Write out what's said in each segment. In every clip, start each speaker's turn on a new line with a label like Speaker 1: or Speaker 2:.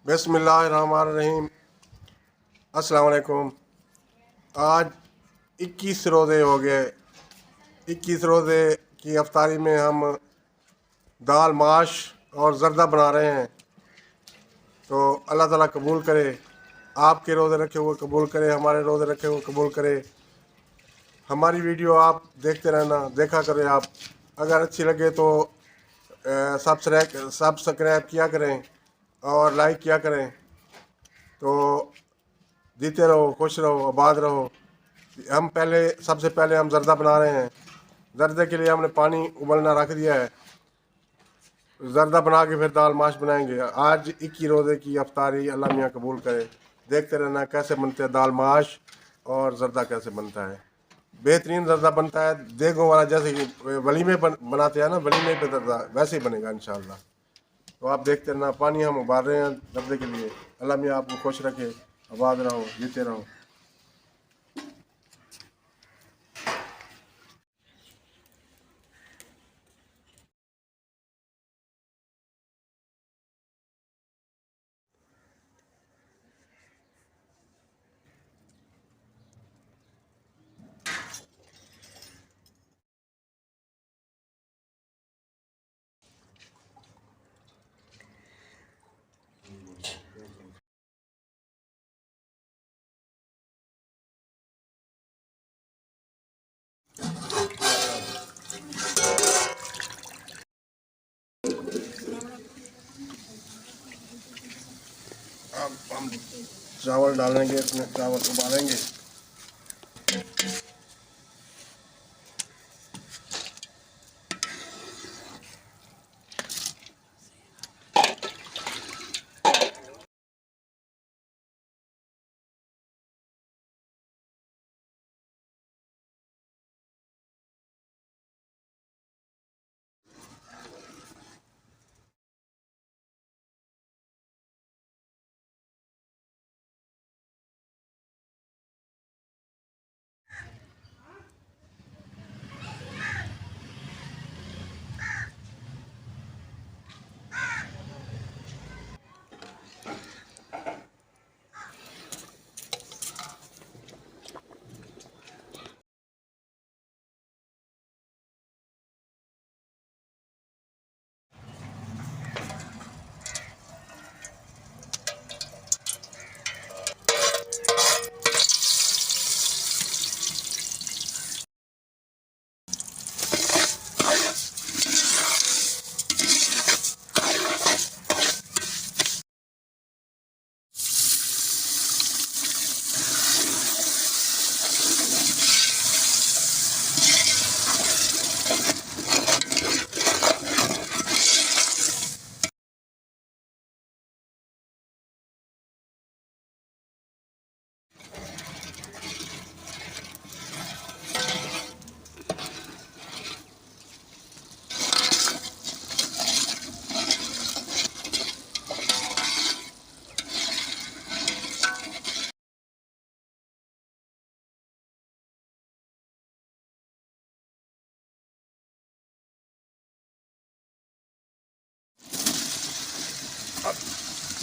Speaker 1: बिस्मिल्लाहिर्रहमानिर्रहीम। अस्सलाम वालेकुम। आज 21 रोज़े हो गए। 21 रोज़े की अफ्तारी में हम दाल माश और ज़र्दा बना रहे हैं। तो अल्लाह ताला कबूल करे, आपके रोज़े रखे हुए कबूल करे, हमारे रोज़े रखे हुए कबूल करे। हमारी वीडियो आप देखते रहना, देखा करें आप। अगर अच्छी लगे तो सब्सक्राइब किया करें और लाइक किया करें। तो जीते रहो, खुश रहो, आबाद रहो। सबसे पहले हम ज़र्दा बना रहे हैं। ज़र्दे के लिए हमने पानी उबलना रख दिया है। ज़र्दा बना के फिर दाल माश बनाएंगे। आज 21 रोज़े की अफ्तारी अल्लाह मियाँ कबूल करे। देखते रहना कैसे बनते हैं दाल माश और ज़र्दा कैसे बनता है। बेहतरीन ज़र्दा बनता है, देगों वाला, जैसे कि वलीमे बनाते हैं ना, वलीमे पे ज़र्दा वैसे ही बनेगा इंशाल्लाह। तो आप देखते रहना। पानी हम उबाल रहे हैं ज़र्दे के लिए। अल्लाह मियाँ आपको खुश रखे, आबाद रहो, जीते रहो। अब हम चावल डालेंगे, इसमें चावल उबालेंगे।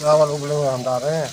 Speaker 1: चावल उबले हुए हम डाल रहे हैं।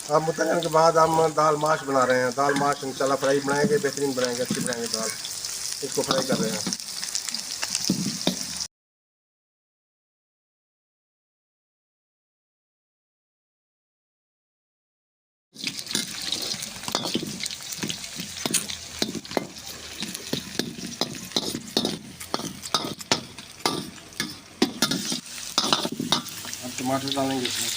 Speaker 1: अब मुतन के बाद हम दाल माश बना रहे हैं। दाल माश इंशाल्लाह फ्राई बनाएंगे, बेहतरीन बनाएंगे, अच्छी बनाएंगे दाल। इसको फ्राई कर रहे हैं। अब टमाटर डालेंगे इसमें।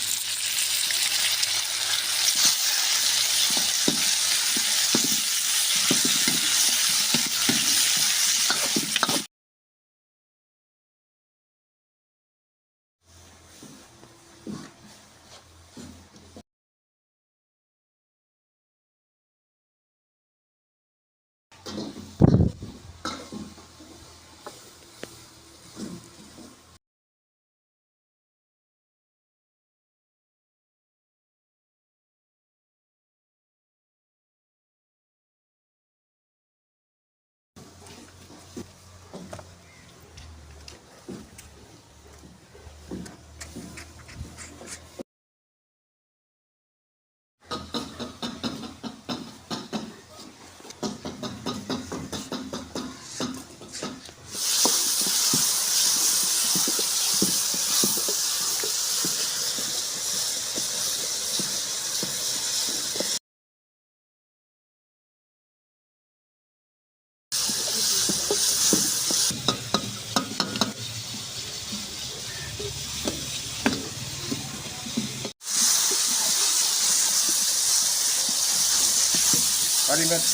Speaker 1: हरी मिर्च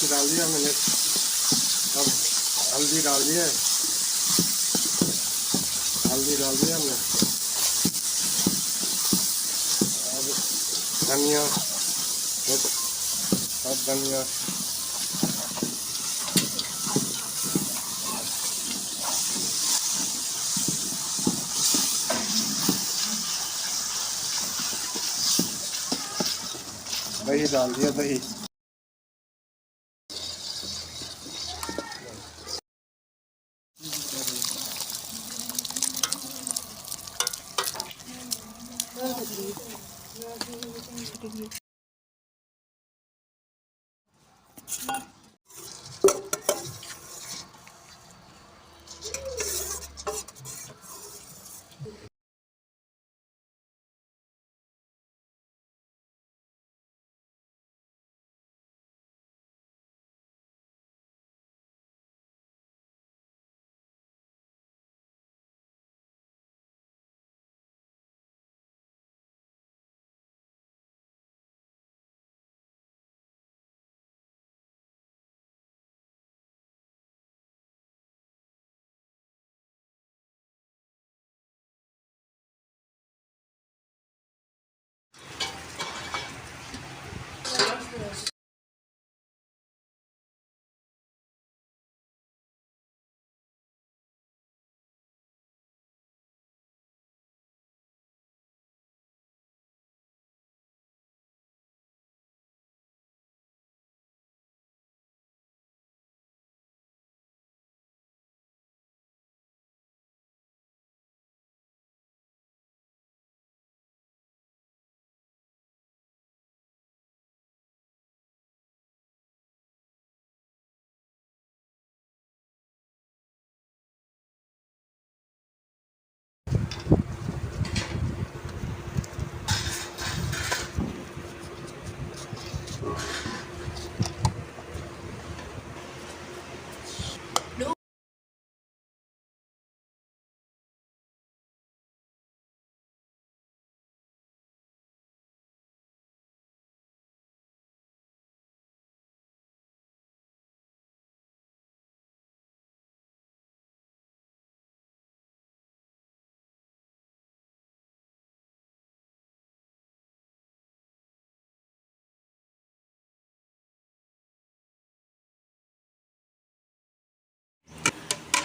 Speaker 1: डाल दिया हमने। अब हल्दी डाल दिया है, हल्दी डाल दिया हमने। अब धनिया, अब धनिया, दही डाल दिया, दही।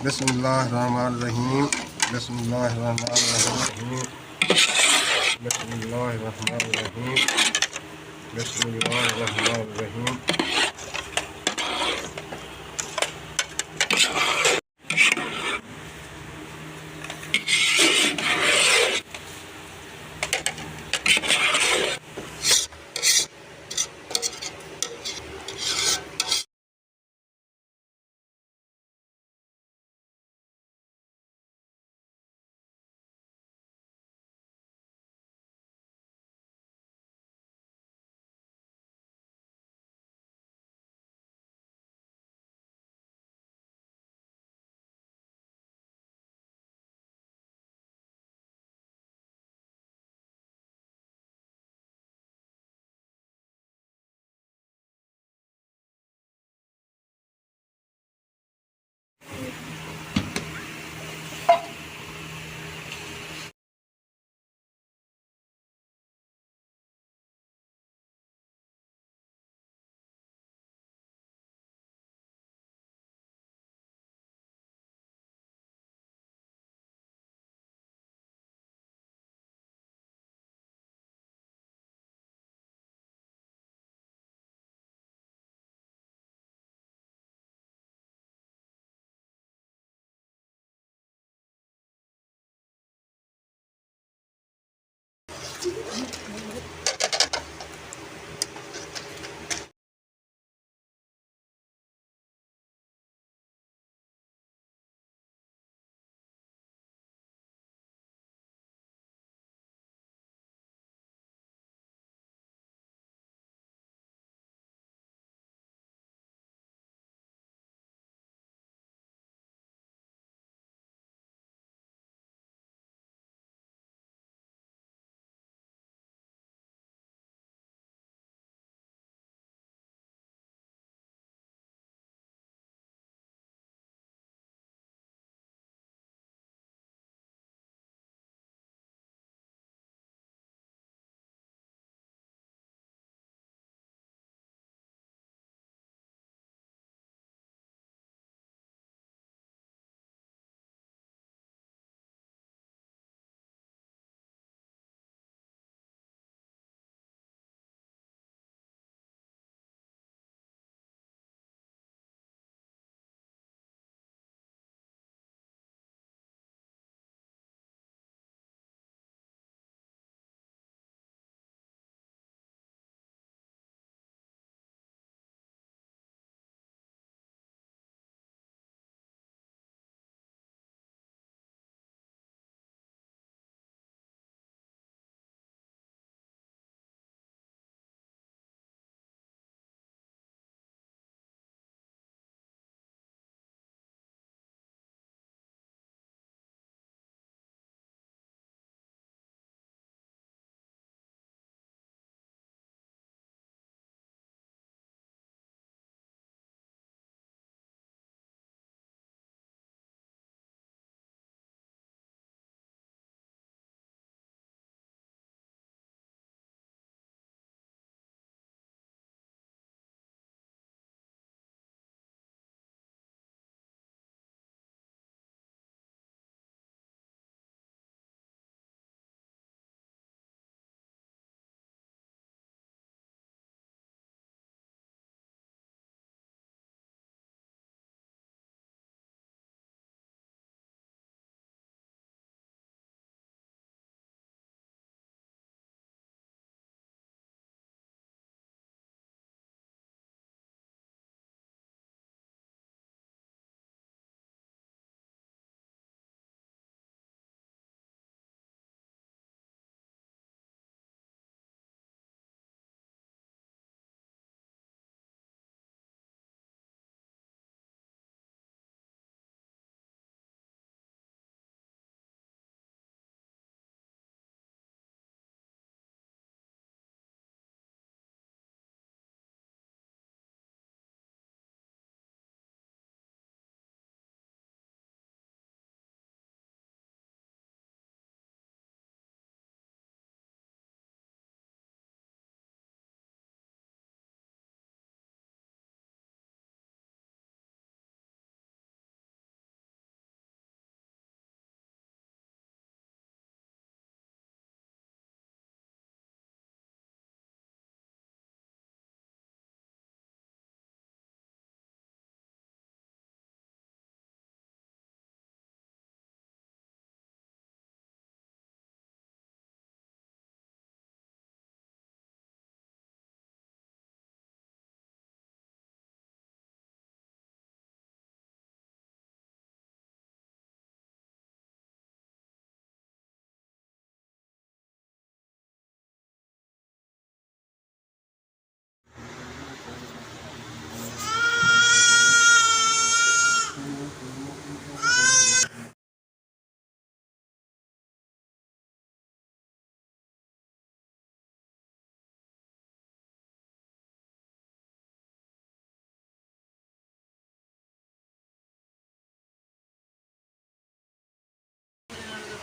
Speaker 1: बिस्मिल्लाहिर्रहमानिर्रहीम, बिस्मिल्लाहिर्रहमानिर्रहीम, बिस्मिल्लाहिर्रहमानिर्रहीम, बिस्मिल्लाहिर्रहमानिर्रहीम।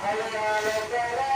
Speaker 2: Hare Rama,